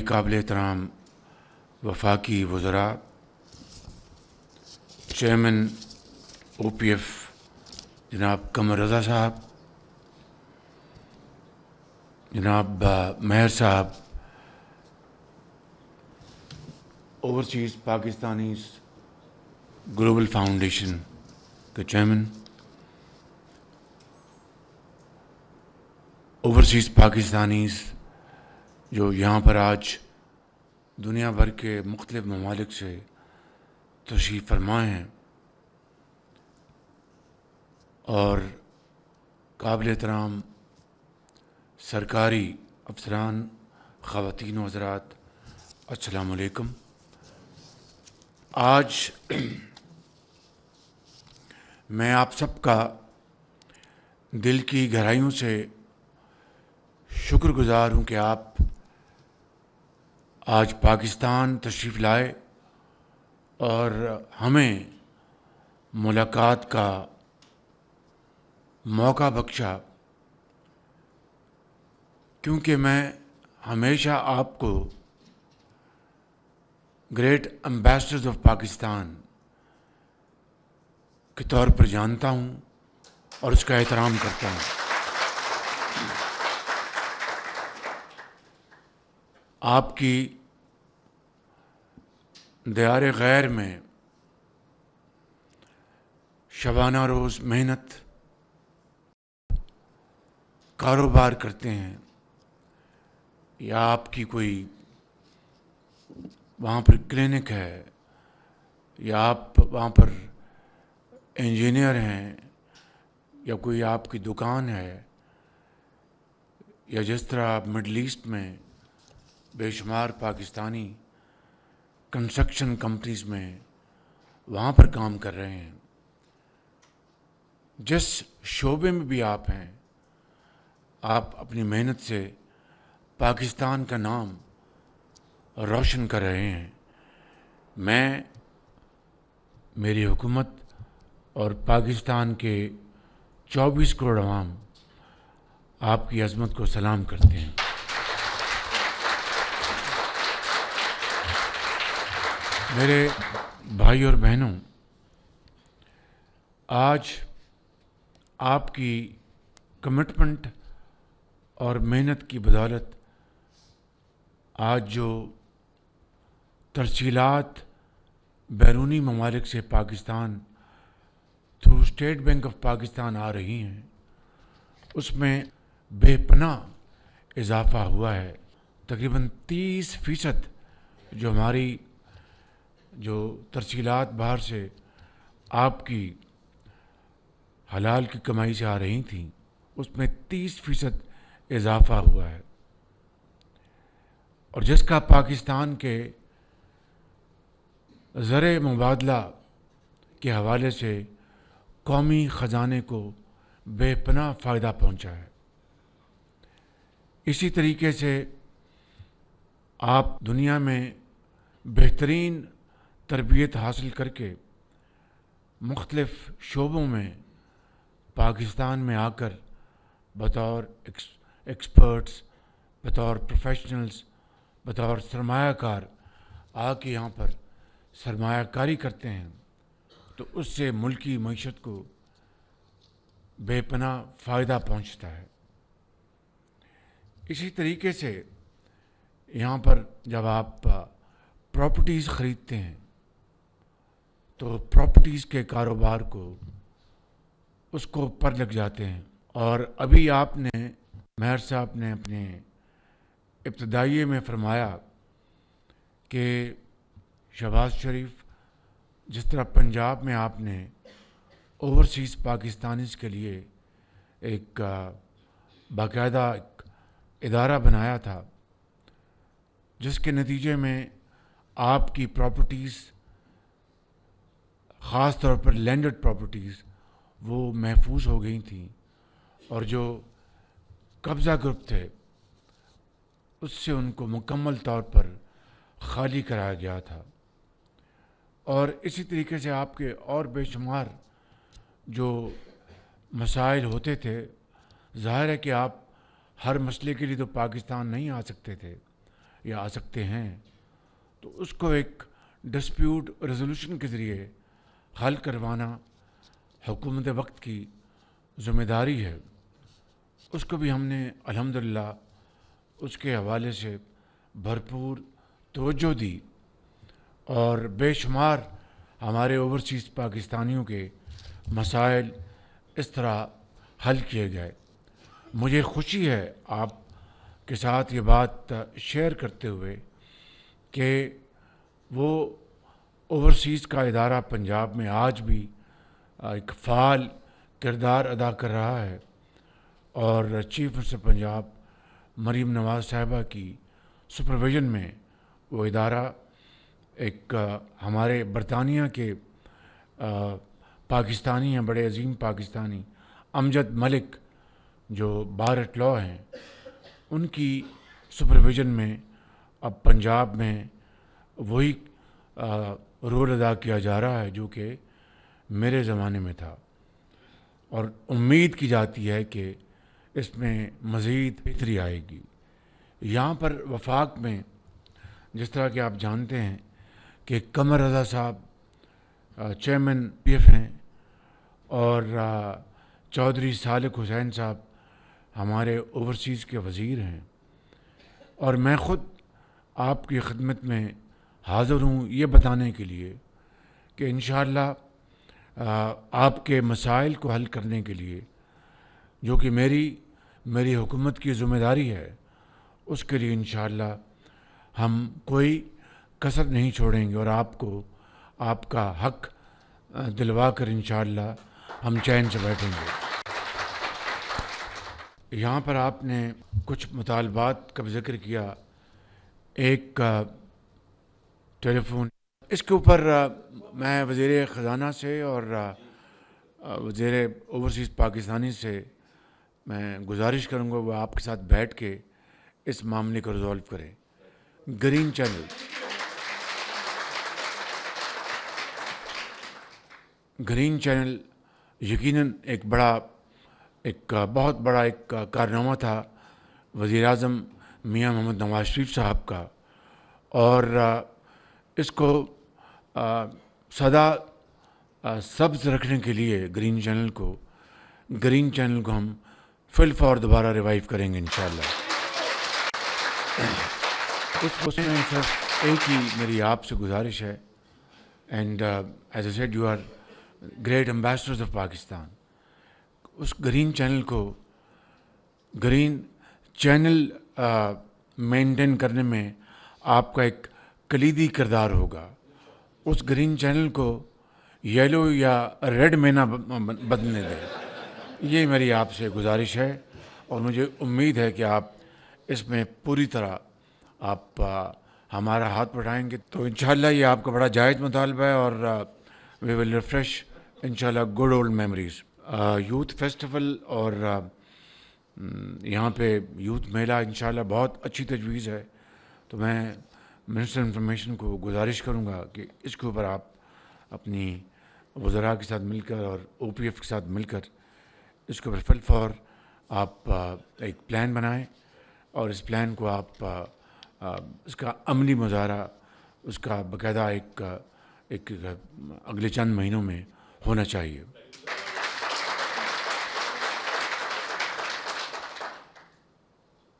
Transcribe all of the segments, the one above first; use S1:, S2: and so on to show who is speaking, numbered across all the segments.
S1: قابل احترام وفاقی وزراء، چیئرمین او پی ایف جناب قمر رضا صاحب، جناب مہر صاحب، اوورسیز پاکستانیز گلوبل فاؤنڈیشن کے چیئرمین، اوورسیز پاکستانیز جو یہاں پر آج دنیا بھر کے مختلف ممالک سے تشریف فرما ہیں، اور قابل احترام سرکاری افسران، خواتین و حضرات، السلام علیکم۔ آج میں آپ سب کا دل کی گہرائیوں سے شکر گزار ہوں کہ آپ آج پاکستان تشریف لائے اور ہمیں ملاقات کا موقع بخشا، کیونکہ میں ہمیشہ آپ کو گریٹ امبیسڈرز آف پاکستان کے طور پر جانتا ہوں اور اس کا احترام کرتا ہوں۔ آپ کی دیار غیر میں شبانہ روز محنت، کاروبار کرتے ہیں، یا آپ کی کوئی وہاں پر کلینک ہے، یا آپ وہاں پر انجینئر ہیں، یا کوئی آپ کی دکان ہے، یا جس طرح آپ مڈل ایسٹ میں بے شمار پاکستانی کنسٹرکشن کمپنیز میں وہاں پر کام کر رہے ہیں، جس شعبے میں بھی آپ ہیں، آپ اپنی محنت سے پاکستان کا نام روشن کر رہے ہیں۔ میں، میری حکومت اور پاکستان کے 24 کروڑ عوام آپ کی عظمت کو سلام کرتے ہیں۔ میرے بھائی اور بہنوں، آج آپ کی کمٹمنٹ اور محنت کی بدولت آج جو ترسیلات بیرونی ممالک سے Pakistan through State Bank of Pakistan آ رہی ہیں، اس میں بے پناہ اضافہ ہوا ہے۔ تقریباً 30% جو ہماری جو ترسیلات باہر سے آپ کی حلال کی کمائی سے آ رہی تھیں، اس میں 30% اضافہ ہوا ہے، اور جس کا پاکستان کے زر مبادلہ کے حوالے سے قومی خزانے کو بے پناہ فائدہ پہنچا ہے۔ اسی طریقے سے آپ دنیا میں بہترین تربیت حاصل کر کے مختلف شعبوں میں پاکستان میں آ کر بطور ایکسپرٹس، بطور پروفیشنلز، بطور سرمایہ کار آ کے یہاں پر سرمایہ کاری کرتے ہیں، تو اس سے ملکی معیشت کو بے پناہ فائدہ پہنچتا ہے۔ اسی طریقے سے یہاں پر جب آپ پراپرٹیز خریدتے ہیں تو پراپرٹیز کے کاروبار کو اس کو پر لگ جاتے ہیں، اور ابھی آپ نے مہر صاحب نے اپنے ابتدائیے میں فرمایا کہ شہباز شریف، جس طرح پنجاب میں آپ نے اوورسیز پاکستانیز کے لیے ایک باقاعدہ ایک ادارہ بنایا تھا، جس کے نتیجے میں آپ کی پراپرٹیز، خاص طور پر لینڈڈ پراپرٹیز، وہ محفوظ ہو گئی تھیں، اور جو قبضہ گروپ تھے اس سے ان کو مکمل طور پر خالی کرایا گیا تھا۔ اور اسی طریقے سے آپ کے اور بے شمار جو مسائل ہوتے تھے، ظاہر ہے کہ آپ ہر مسئلے کے لیے تو پاکستان نہیں آ سکتے تھے، یا آ سکتے ہیں، تو اس کو ایک ڈسپیوٹ ریزولوشن کے ذریعے حل کروانا حکومت وقت کی ذمہ داری ہے۔ اس کو بھی ہم نے الحمدللہ اس کے حوالے سے بھرپور توجہ دی، اور بے شمار ہمارے اوورسیز پاکستانیوں کے مسائل اس طرح حل کیے گئے۔ مجھے خوشی ہے آپ کے ساتھ یہ بات شیئر کرتے ہوئے کہ وہ اوورسیز کا ادارہ پنجاب میں آج بھی ایک فعال کردار ادا کر رہا ہے، اور چیف منسٹر پنجاب مریم نواز صاحبہ کی سپرویژن میں وہ ادارہ ایک ہمارے برطانیہ کے پاکستانی ہیں، بڑے عظیم پاکستانی امجد ملک جو بار ایٹ لا ہیں، ان کی سپرویژن میں اب پنجاب میں وہی رول ادا کیا جا رہا ہے جو کہ میرے زمانے میں تھا، اور امید کی جاتی ہے کہ اس میں مزید بہتری آئے گی۔ یہاں پر وفاق میں جس طرح کہ آپ جانتے ہیں کہ قمر رضا صاحب چیئرمین پی ایف ہیں، اور چودھری صالح حسین صاحب ہمارے اوورسیز کے وزیر ہیں، اور میں خود آپ کی خدمت میں حاضر ہوں یہ بتانے کے لیے کہ انشاءاللہ آپ کے مسائل کو حل کرنے کے لیے جو کہ میری حکومت کی ذمہ داری ہے، اس کے لیے انشاءاللہ ہم کوئی کسر نہیں چھوڑیں گے، اور آپ کو آپ کا حق دلوا کر انشاءاللہ ہم چین سے بیٹھیں گے۔ یہاں پر آپ نے کچھ مطالبات کا ذکر کیا، ایک ٹیلی فون، اس کے اوپر میں وزیر خزانہ سے اور وزیر اوورسیز پاکستانی سے میں گزارش کروں گا وہ آپ کے ساتھ بیٹھ کے اس معاملے کو ریزالو کریں۔ گرین چینل یقیناً ایک بہت بڑا ایک کارنامہ تھا وزیر اعظم میاں محمد نواز شریف صاحب کا، اور اس کو سدا سبز رکھنے کے لیے گرین چینل کو ہم فی الفور دوبارہ ریوائیو کریں گے انشاءاللہ۔ اس میں صرف ایک ہی میری آپ سے گزارش ہے، and as a said you are great ambassadors of Pakistan, اس گرین چینل مینٹین کرنے میں آپ کا ایک کلیدی کردار ہوگا۔ اس گرین چینل کو یلو یا ریڈ میں نہ بدلنے دیں، یہ میری آپ سے گزارش ہے، اور مجھے امید ہے کہ آپ اس میں پوری طرح آپ ہمارا ہاتھ بڑھائیں گے، تو انشاءاللہ یہ آپ کا بڑا جائز مطالبہ ہے، اور وی ول ریفریش انشاءاللہ good old memories. Youth festival اور یہاں پہ یوتھ میلہ انشاءاللہ بہت اچھی تجویز ہے، تو میں منسٹر انفارمیشن کو گزارش کروں گا کہ اس کے اوپر آپ اپنی وزراء کے ساتھ مل کر اور او پی ایف کے ساتھ مل کر اس کے اوپر فی الفور آپ ایک پلان بنائیں، اور اس پلان کو آپ اس کا عملی مظاہرہ اس کا باقاعدہ ایک اگلے چند مہینوں میں ہونا چاہیے۔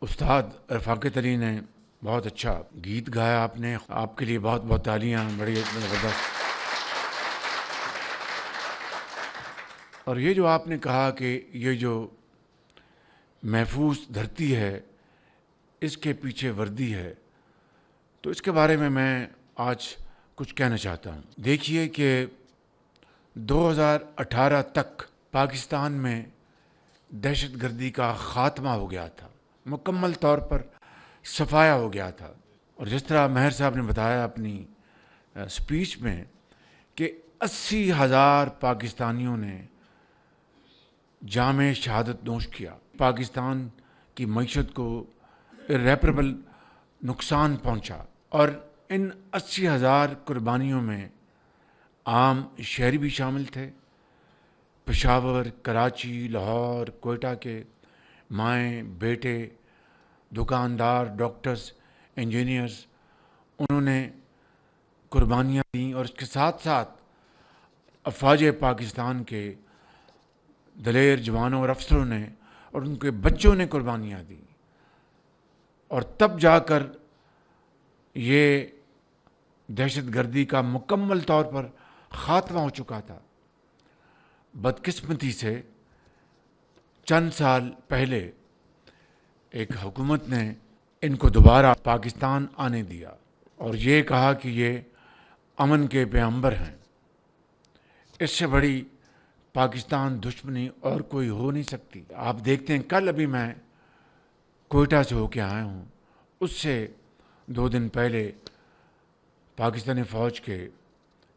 S1: استاد رفاقت علی نے بہت اچھا گیت گایا، آپ نے، آپ کے لیے بہت بہت تالیاں، بڑی زبردست۔ اور یہ جو آپ نے کہا کہ یہ جو محفوظ دھرتی ہے اس کے پیچھے وردی ہے، تو اس کے بارے میں آج کچھ کہنا چاہتا ہوں۔ دیکھیے کہ 2018 تک پاکستان میں دہشت گردی کا خاتمہ ہو گیا تھا، مکمل طور پر صفایا ہو گیا تھا، اور جس طرح ماہر صاحب نے بتایا اپنی سپیچ میں کہ 80,000 پاکستانیوں نے جام شہادت نوش کیا، پاکستان کی معیشت کو irreparable نقصان پہنچا، اور ان 80,000 قربانیوں میں عام شہری بھی شامل تھے، پشاور، کراچی، لاہور، کوئٹہ کے مائیں، بیٹے، دکاندار، ڈاکٹرز، انجینئرز، انہوں نے قربانیاں دیں، اور اس کے ساتھ ساتھ افواج پاکستان کے دلیر جوانوں اور افسروں نے اور ان کے بچوں نے قربانیاں دیں، اور تب جا کر یہ دہشت گردی کا مکمل طور پر خاتمہ ہو چکا تھا۔ بدقسمتی سے چند سال پہلے ایک حکومت نے ان کو دوبارہ پاکستان آنے دیا اور یہ کہا کہ یہ امن کے پیغمبر ہیں۔ اس سے بڑی پاکستان دشمنی اور کوئی ہو نہیں سکتی۔ آپ دیکھتے ہیں، کل ابھی میں کوئٹہ سے ہو کے آیا ہوں، اس سے 2 دن پہلے پاکستانی فوج کے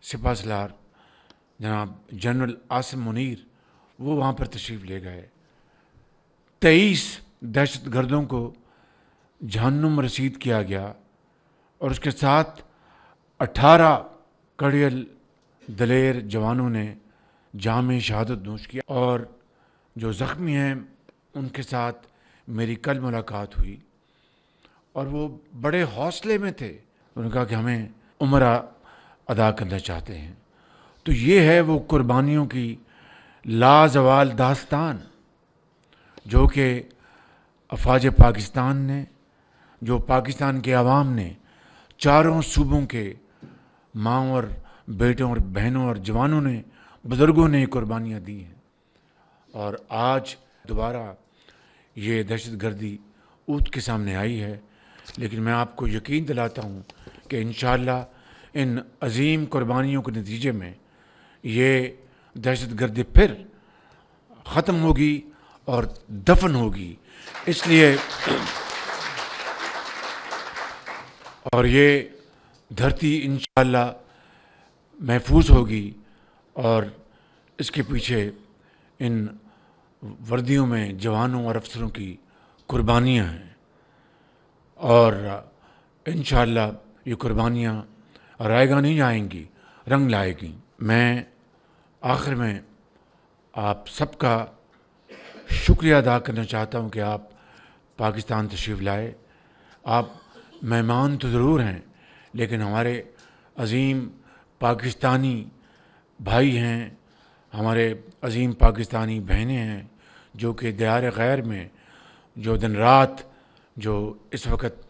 S1: سپہ سالار جناب جنرل عاصم منیر وہ وہاں پر تشریف لے گئے۔ 23 دہشت گردوں کو جہنم رسید کیا گیا، اور اس کے ساتھ 18 کڑیل دلیر جوانوں نے جام شہادت نوش کیا، اور جو زخمی ہیں ان کے ساتھ میری کل ملاقات ہوئی، اور وہ بڑے حوصلے میں تھے۔ انہوں نے کہا کہ ہمیں عمرہ ادا کرنا چاہتے ہیں۔ تو یہ ہے وہ قربانیوں کی لازوال داستان جو کہ افواج پاکستان نے، جو پاکستان کے عوام نے، چاروں صوبوں کے ماں اور بیٹوں اور بہنوں اور جوانوں نے، بزرگوں نے قربانیاں دی ہیں، اور آج دوبارہ یہ دہشت گردی اونٹ کے سامنے آئی ہے۔ لیکن میں آپ کو یقین دلاتا ہوں کہ انشاءاللہ ان عظیم قربانیوں کے نتیجے میں یہ دہشت گردی پھر ختم ہوگی اور دفن ہوگی۔ اس لیے اور یہ دھرتی انشاءاللہ محفوظ ہوگی، اور اس کے پیچھے ان وردیوں میں جوانوں اور افسروں کی قربانیاں ہیں، اور انشاءاللہ یہ قربانیاں رائے گاہ نہیں جائیں گی، رنگ لائے گی۔ میں آخر میں آپ سب کا شکریہ ادا کرنا چاہتا ہوں کہ آپ پاکستان تشریف لائے۔ آپ مہمان تو ضرور ہیں، لیکن ہمارے عظیم پاکستانی بھائی ہیں، ہمارے عظیم پاکستانی بہنیں ہیں، جو کہ دیار غیر میں جو دن رات جو اس وقت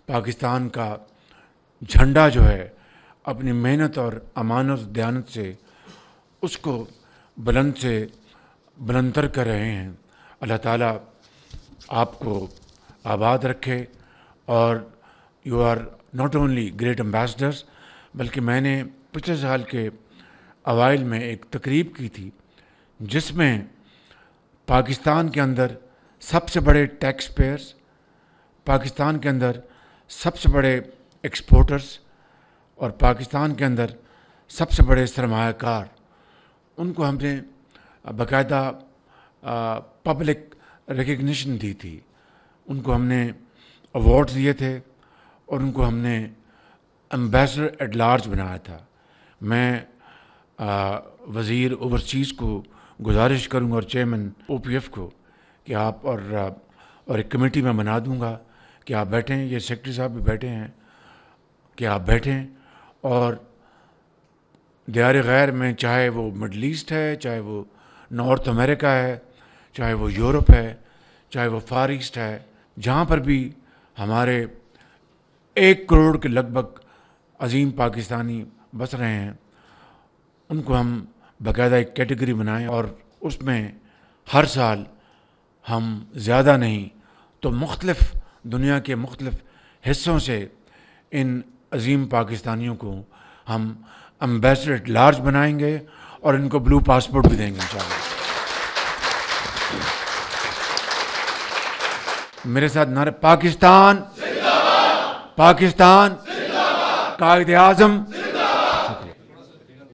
S1: پاکستان کا جھنڈا جو ہے اپنی محنت اور امانت و دیانت سے اس کو بلند سے بلندتر کر رہے ہیں۔ اللہ تعالیٰ آپ کو آباد رکھے، اور you are not only great ambassadors, بلکہ میں نے پچھلے سال کے اوائل میں ایک تقریب کی تھی جس میں پاکستان کے اندر سب سے بڑے ٹیکس پیئرز، پاکستان کے اندر سب سے بڑے ایکسپورٹرز، اور پاکستان کے اندر سب سے بڑے سرمایہ کار، ان کو ہم نے باقاعدہ پبلک ریکگنیشن دی تھی، ان کو ہم نے ایوارڈز دیے تھے، اور ان کو ہم نے امبیسڈر ایٹ لارج بنایا تھا۔ میں وزیر اوورسیز کو گزارش کروں گا اور چیئرمین او پی ایف کو کہ آپ اور ایک کمیٹی میں بنا دوں گا کہ آپ بیٹھیں، یہ سیکرٹری صاحب بھی بیٹھے ہیں، کہ آپ بیٹھیں اور دیار غیر میں، چاہے وہ مڈل ایسٹ ہے، چاہے وہ نارتھ امریکہ ہے، چاہے وہ یورپ ہے، چاہے وہ فار ایسٹ ہے، جہاں پر بھی ہمارے 1 کروڑ کے لگ بھگ عظیم پاکستانی بس رہے ہیں، ان کو ہم باقاعدہ ایک کیٹیگری بنائیں، اور اس میں ہر سال ہم زیادہ نہیں تو مختلف دنیا کے مختلف حصوں سے ان عظیم پاکستانیوں کو ہم امبیسڈر ایٹ لارج بنائیں گے، اور ان کو بلو پاسپورٹ بھی دیں گے انشاءاللہ۔ میرے ساتھ نعرہ پاکستان، پاکستان، قائد اعظم